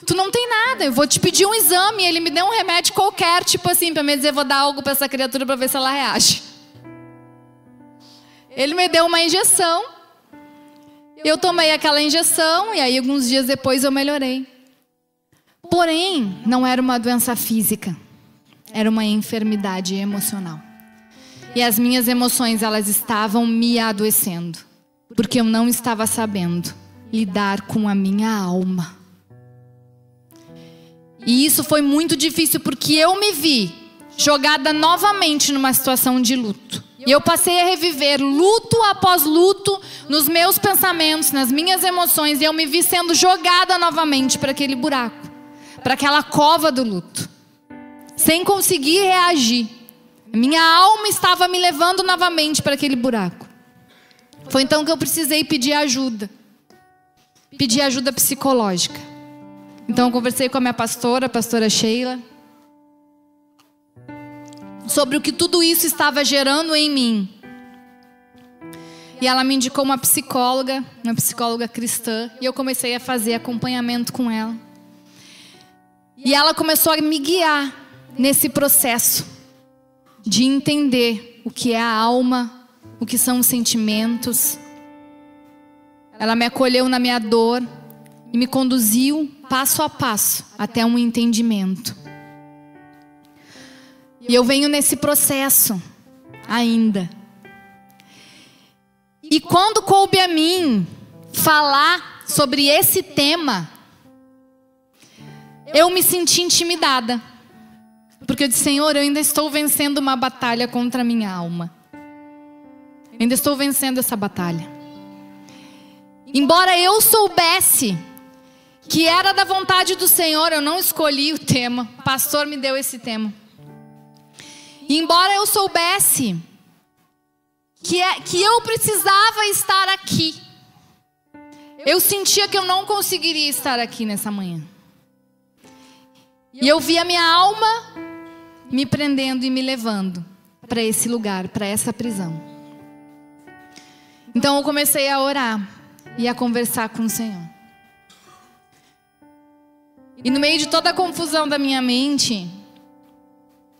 tu não tem nada, eu vou te pedir um exame. Ele me deu um remédio qualquer, tipo assim, para me dizer: vou dar algo para essa criatura para ver se ela reage. Ele me deu uma injeção. Eu tomei aquela injeção e aí alguns dias depois eu melhorei. Porém, não era uma doença física, era uma enfermidade emocional. E as minhas emoções, elas estavam me adoecendo, porque eu não estava sabendo lidar com a minha alma. E isso foi muito difícil, porque eu me vi jogada novamente numa situação de luto. E eu passei a reviver luto após luto nos meus pensamentos, nas minhas emoções. E eu me vi sendo jogada novamente para aquele buraco, para aquela cova do luto, sem conseguir reagir. Minha alma estava me levando novamente para aquele buraco. Foi então que eu precisei pedir ajuda. Pedir ajuda psicológica. Então eu conversei com a minha pastora, a pastora Sheila, sobre o que tudo isso estava gerando em mim. E ela me indicou uma psicóloga cristã, e eu comecei a fazer acompanhamento com ela. E ela começou a me guiar nesse processo de entender o que é a alma, o que são os sentimentos. Ela me acolheu na minha dor e me conduziu passo a passo até um entendimento. E eu venho nesse processo ainda. E quando coube a mim falar sobre esse tema, eu me senti intimidada. Porque eu disse: Senhor, eu ainda estou vencendo uma batalha contra a minha alma. Ainda estou vencendo essa batalha. Embora eu soubesse que era da vontade do Senhor, eu não escolhi o tema. O pastor me deu esse tema. E embora eu soubesse que eu precisava estar aqui, eu sentia que eu não conseguiria estar aqui nessa manhã. E eu vi a minha alma me prendendo e me levando para esse lugar, para essa prisão. Então eu comecei a orar e a conversar com o Senhor. E no meio de toda a confusão da minha mente,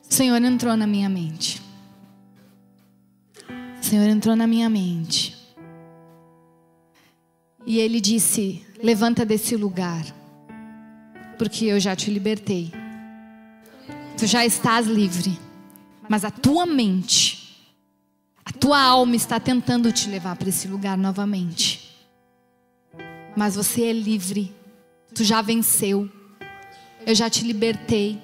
o Senhor entrou na minha mente. O Senhor entrou na minha mente. E Ele disse: levanta desse lugar, porque eu já te libertei. Tu já estás livre. Mas a tua mente, a tua alma está tentando te levar para esse lugar novamente. Mas você é livre. Tu já venceu. Eu já te libertei.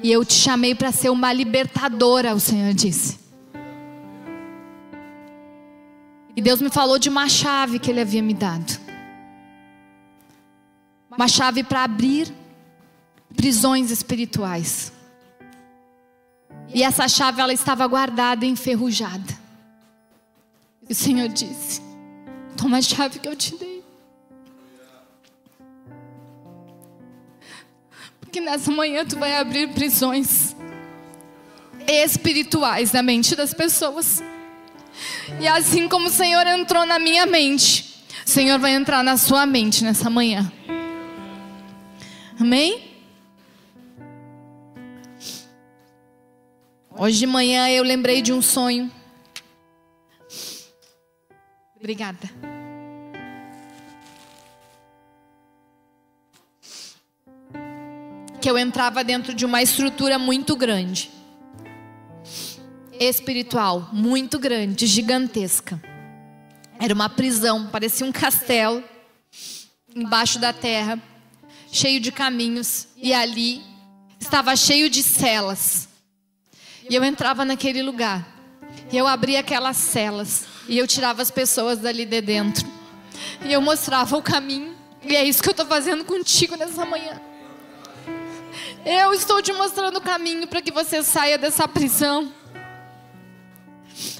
E eu te chamei para ser uma libertadora, o Senhor disse. E Deus me falou de uma chave que Ele havia me dado. Uma chave para abrir prisões espirituais. E essa chave, ela estava guardada e enferrujada. E o Senhor disse: Toma a chave que eu te dei. Porque nessa manhã tu vai abrir prisões espirituais na mente das pessoas. E assim como o Senhor entrou na minha mente, o Senhor vai entrar na sua mente nessa manhã. Amém? Hoje de manhã eu lembrei de um sonho. Obrigada. Que eu entrava dentro de uma estrutura muito grande, espiritual, muito grande, gigantesca. Era uma prisão, parecia um castelo embaixo da terra, cheio de caminhos, e ali estava cheio de celas. E eu entrava naquele lugar, e eu abria aquelas celas, e eu tirava as pessoas dali de dentro, e eu mostrava o caminho. E é isso que eu estou fazendo contigo nessa manhã. Eu estou te mostrando o caminho para que você saia dessa prisão,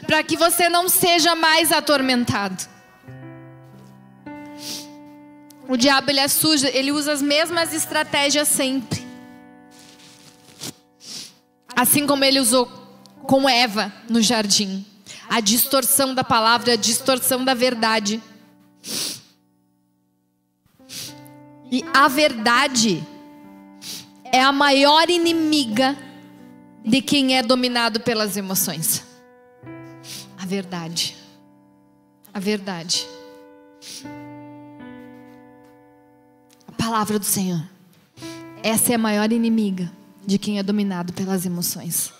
para que você não seja mais atormentado. O diabo, ele é sujo, ele usa as mesmas estratégias sempre. Assim como ele usou com Eva no jardim. A distorção da palavra, a distorção da verdade. E a verdade é a maior inimiga de quem é dominado pelas emoções. A verdade. A verdade. A palavra do Senhor. Essa é a maior inimiga de quem é dominado pelas emoções.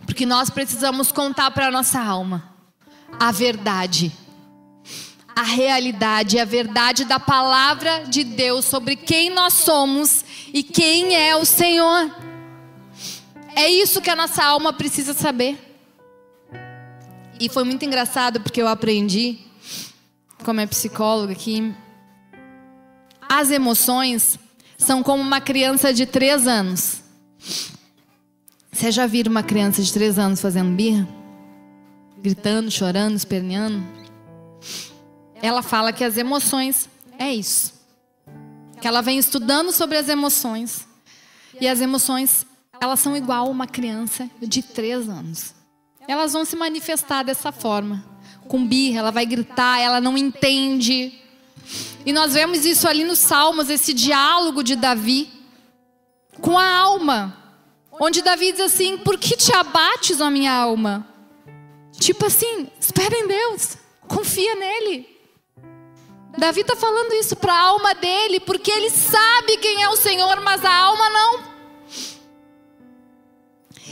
Porque nós precisamos contar para a nossa alma a verdade. A realidade, a verdade da palavra de Deus sobre quem nós somos e quem é o Senhor. É isso que a nossa alma precisa saber. E foi muito engraçado porque eu aprendi, como é psicóloga aqui, as emoções são como uma criança de 3 anos. Você já viu uma criança de 3 anos fazendo birra? Gritando, chorando, esperneando? Ela fala que as emoções é isso. Que ela vem estudando sobre as emoções. E as emoções, elas são igual a uma criança de 3 anos. Elas vão se manifestar dessa forma. Com birra, ela vai gritar, ela não entende. E nós vemos isso ali nos Salmos, esse diálogo de Davi com a alma. Onde Davi diz assim: por que te abates, ó minha alma? Tipo assim, espera em Deus, confia nele. Davi está falando isso para a alma dele, porque ele sabe quem é o Senhor, mas a alma não.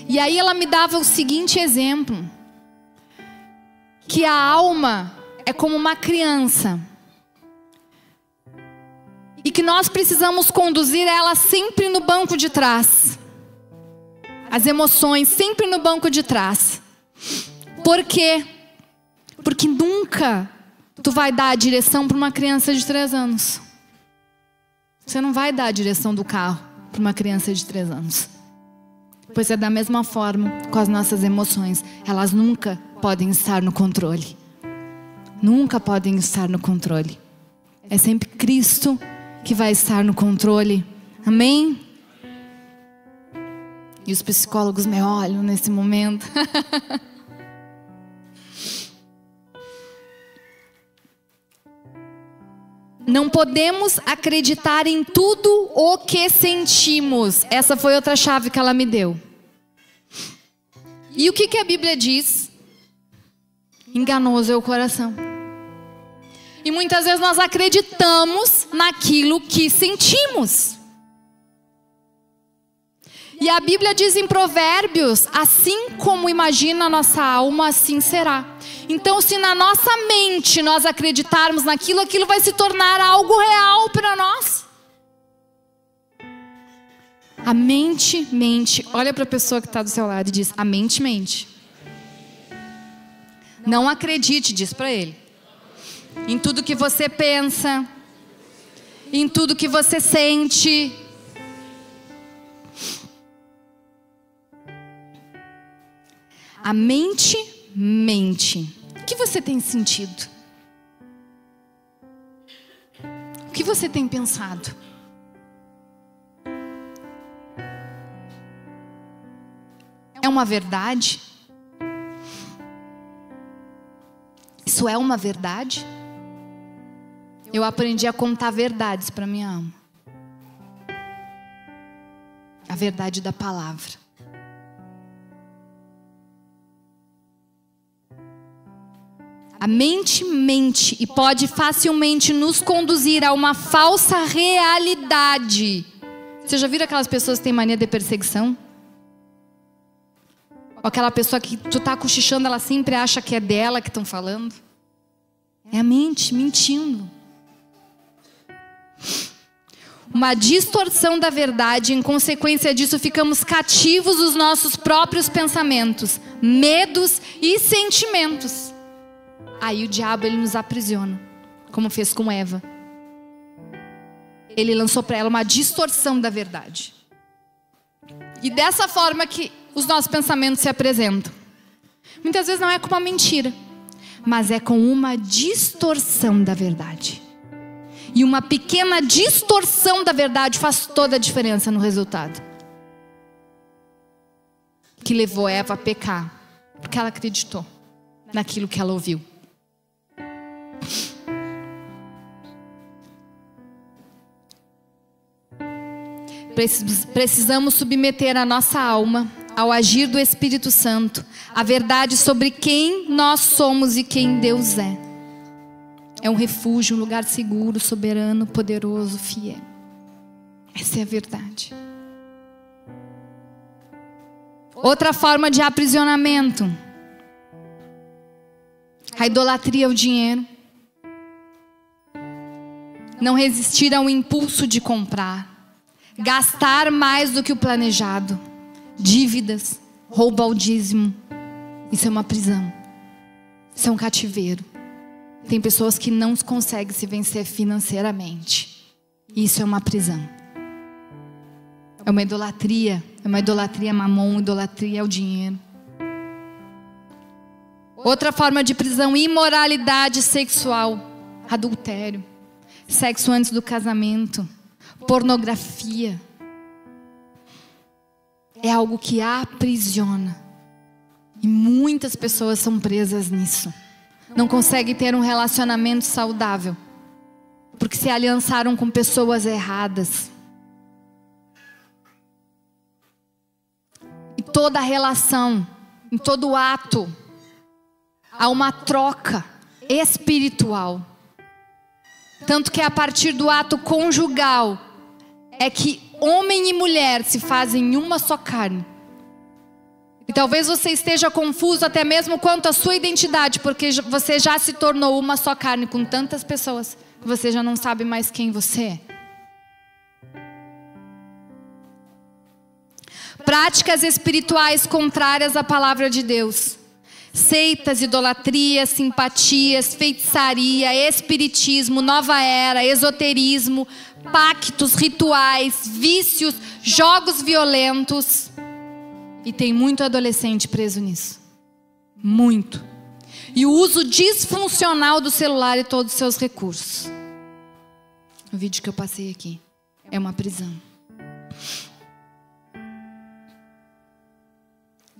E aí ela me dava o seguinte exemplo: que a alma é como uma criança, e que nós precisamos conduzir ela sempre no banco de trás. As emoções sempre no banco de trás. Por quê? Porque nunca tu vai dar a direção para uma criança de 3 anos. Você não vai dar a direção do carro para uma criança de 3 anos. Pois é da mesma forma com as nossas emoções. Elas nunca podem estar no controle. Nunca podem estar no controle. É sempre Cristo que vai estar no controle. Amém? E os psicólogos me olham nesse momento. Não podemos acreditar em tudo o que sentimos. Essa foi outra chave que ela me deu. E o que a Bíblia diz? Enganoso é o coração. E muitas vezes nós acreditamos naquilo que sentimos. E a Bíblia diz em Provérbios: assim como imagina a nossa alma, assim será. Então, se na nossa mente nós acreditarmos naquilo, aquilo vai se tornar algo real para nós. A mente mente. Olha para a pessoa que está do seu lado e diz: a mente mente. Não acredite, diz para ele, em tudo que você pensa, em tudo que você sente. A mente mente. O que você tem sentido? que você tem pensado? É uma verdade? Isso é uma verdade? Eu aprendi a contar verdades para minha alma. A verdade da palavra. A mente mente e pode facilmente nos conduzir a uma falsa realidade. Você já viram aquelas pessoas que têm mania de perseguição? Ou aquela pessoa que tu tá cochichando, ela sempre acha que é dela que estão falando? É a mente mentindo. Uma distorção da verdade, em consequência disso, ficamos cativos dos nossos próprios pensamentos, medos e sentimentos. Aí o diabo, ele nos aprisiona, como fez com Eva. Ele lançou para ela uma distorção da verdade. E dessa forma que os nossos pensamentos se apresentam. Muitas vezes não é com uma mentira, mas é com uma distorção da verdade. E uma pequena distorção da verdade faz toda a diferença no resultado. Que levou Eva a pecar, porque ela acreditou naquilo que ela ouviu. Precisamos submeter a nossa alma ao agir do Espírito Santo, a verdade sobre quem nós somos e quem Deus é. É um refúgio, um lugar seguro, soberano, poderoso, fiel. Essa é a verdade. Outra forma de aprisionamento. A idolatria ao dinheiro. Não resistir ao impulso de comprar. Gastar mais do que o planejado. Dívidas, roubo ao dízimo. Isso é uma prisão. Isso é um cativeiro. Tem pessoas que não conseguem se vencer financeiramente. Isso é uma prisão. É uma idolatria. É uma idolatria mamon, idolatria ao dinheiro. Outra forma de prisão, imoralidade sexual. Adultério. Sexo antes do casamento. Pornografia. É algo que aprisiona. E muitas pessoas são presas nisso. Não conseguem ter um relacionamento saudável, porque se aliançaram com pessoas erradas. E toda relação, em todo ato, há uma troca espiritual. Tanto que a partir do ato conjugal é que homem e mulher se fazem uma só carne. E talvez você esteja confuso até mesmo quanto à sua identidade, porque você já se tornou uma só carne com tantas pessoas que você já não sabe mais quem você é. Práticas espirituais contrárias à palavra de Deus. Seitas, idolatrias, simpatias, feitiçaria, espiritismo, nova era, esoterismo, pactos, rituais, vícios, jogos violentos. E tem muito adolescente preso nisso. Muito. E o uso disfuncional do celular e todos os seus recursos. O vídeo que eu passei aqui é uma prisão.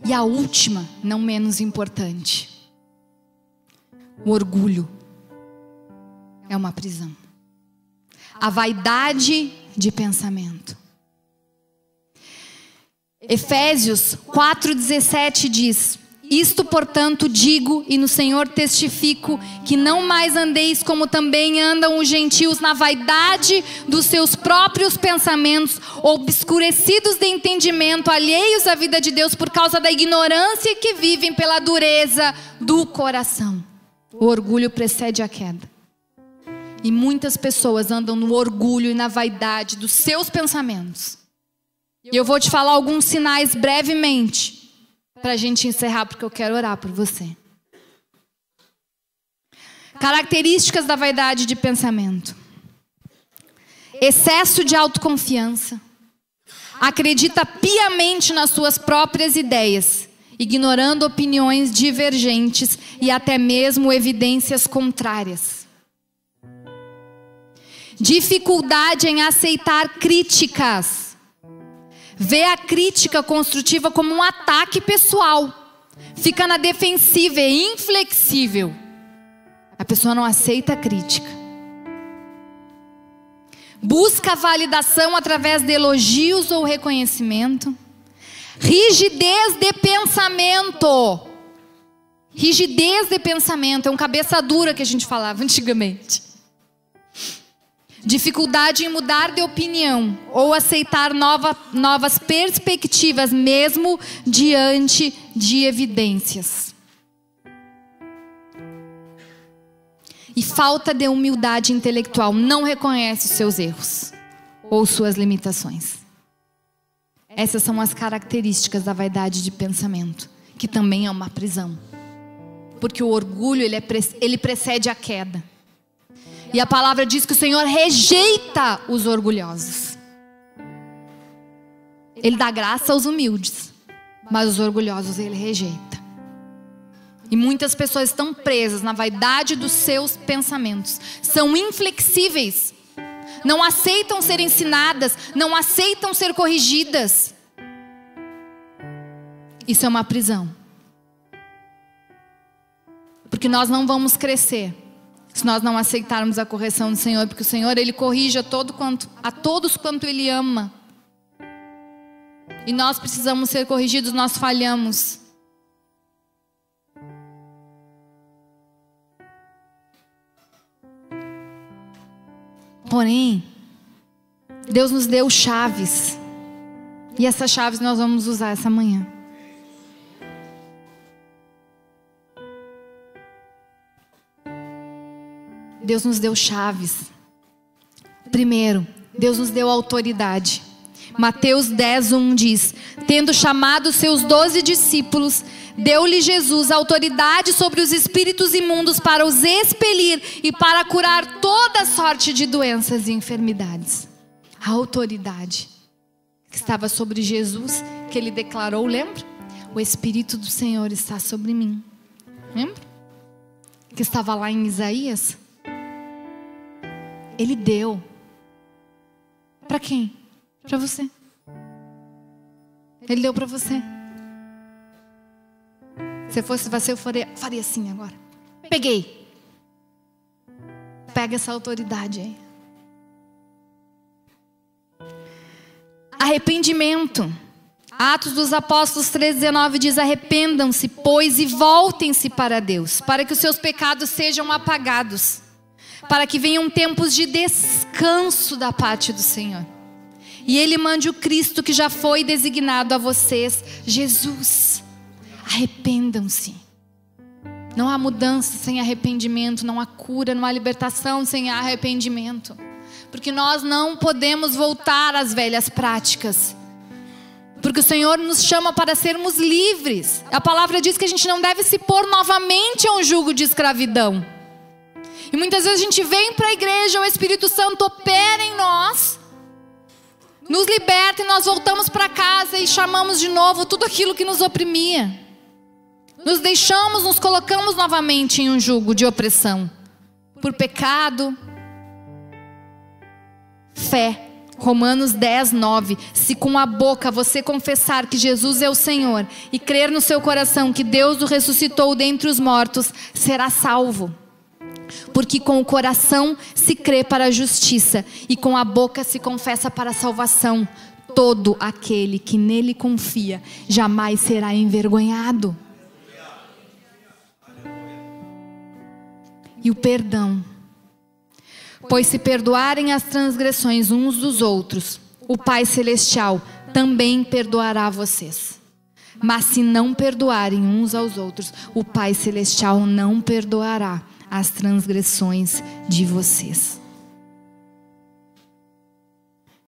E a última, não menos importante. O orgulho é uma prisão. A vaidade de pensamento. Efésios 4,17 diz: isto, portanto, digo e no Senhor testifico, que não mais andeis como também andam os gentios na vaidade dos seus próprios pensamentos, obscurecidos de entendimento, alheios à vida de Deus por causa da ignorância que vivem pela dureza do coração. O orgulho precede a queda. E muitas pessoas andam no orgulho e na vaidade dos seus pensamentos. E eu vou te falar alguns sinais brevemente, para a gente encerrar, porque eu quero orar por você. Características da vaidade de pensamento. Excesso de autoconfiança. Acredita piamente nas suas próprias ideias, ignorando opiniões divergentes e até mesmo evidências contrárias. Dificuldade em aceitar críticas. Vê a crítica construtiva como um ataque pessoal. Fica na defensiva, é inflexível. A pessoa não aceita a crítica. Busca validação através de elogios ou reconhecimento. Rigidez de pensamento. Rigidez de pensamento. É um cabeça dura que a gente falava antigamente. Dificuldade em mudar de opinião ou aceitar novas perspectivas, mesmo diante de evidências. E falta de humildade intelectual. Não reconhece os seus erros ou suas limitações. Essas são as características da vaidade de pensamento, que também é uma prisão. Porque o orgulho, ele precede a queda. E a palavra diz que o Senhor rejeita os orgulhosos. Ele dá graça aos humildes, mas os orgulhosos ele rejeita. E muitas pessoas estão presas na vaidade dos seus pensamentos. São inflexíveis. Não aceitam ser ensinadas. Não aceitam ser corrigidas. Isso é uma prisão. Porque nós não vamos crescer se nós não aceitarmos a correção do Senhor. Porque o Senhor, ele corrige a todos quanto ele ama. E nós precisamos ser corrigidos, nós falhamos. Porém, Deus nos deu chaves. E essas chaves nós vamos usar essa manhã. Deus nos deu chaves. Primeiro, Deus nos deu autoridade. Mateus 10:1 diz: tendo chamado seus 12 discípulos, deu-lhe Jesus autoridade sobre os espíritos imundos para os expelir e para curar toda sorte de doenças e enfermidades. A autoridade que estava sobre Jesus, que ele declarou, lembra? O Espírito do Senhor está sobre mim. Lembra? Que estava lá em Isaías. Ele deu. Para quem? Para você. Ele deu para você. Se fosse você, eu faria assim agora. Peguei. Pega essa autoridade aí. Arrependimento. Atos dos Apóstolos 3:19 diz: arrependam-se, pois, e voltem-se para Deus, para que os seus pecados sejam apagados, para que venham tempos de descanso da parte do Senhor. E Ele mande o Cristo que já foi designado a vocês, Jesus. Arrependam-se. Não há mudança sem arrependimento, não há cura, não há libertação sem arrependimento. Porque nós não podemos voltar às velhas práticas. Porque o Senhor nos chama para sermos livres. A palavra diz que a gente não deve se pôr novamente a um jugo de escravidão. E muitas vezes a gente vem para a igreja, o Espírito Santo opera em nós, nos liberta e nós voltamos para casa e chamamos de novo tudo aquilo que nos oprimia. Nos deixamos, nos colocamos novamente em um jugo de opressão. Por pecado. Fé. Romanos 10:9. Se com a boca você confessar que Jesus é o Senhor e crer no seu coração que Deus o ressuscitou dentre os mortos, será salvo. Porque com o coração se crê para a justiça e com a boca se confessa para a salvação. Todo aquele que nele confia jamais será envergonhado. E o perdão. Pois se perdoarem as transgressões uns dos outros, o Pai Celestial também perdoará vocês. Mas se não perdoarem uns aos outros, o Pai Celestial não perdoará as transgressões de vocês.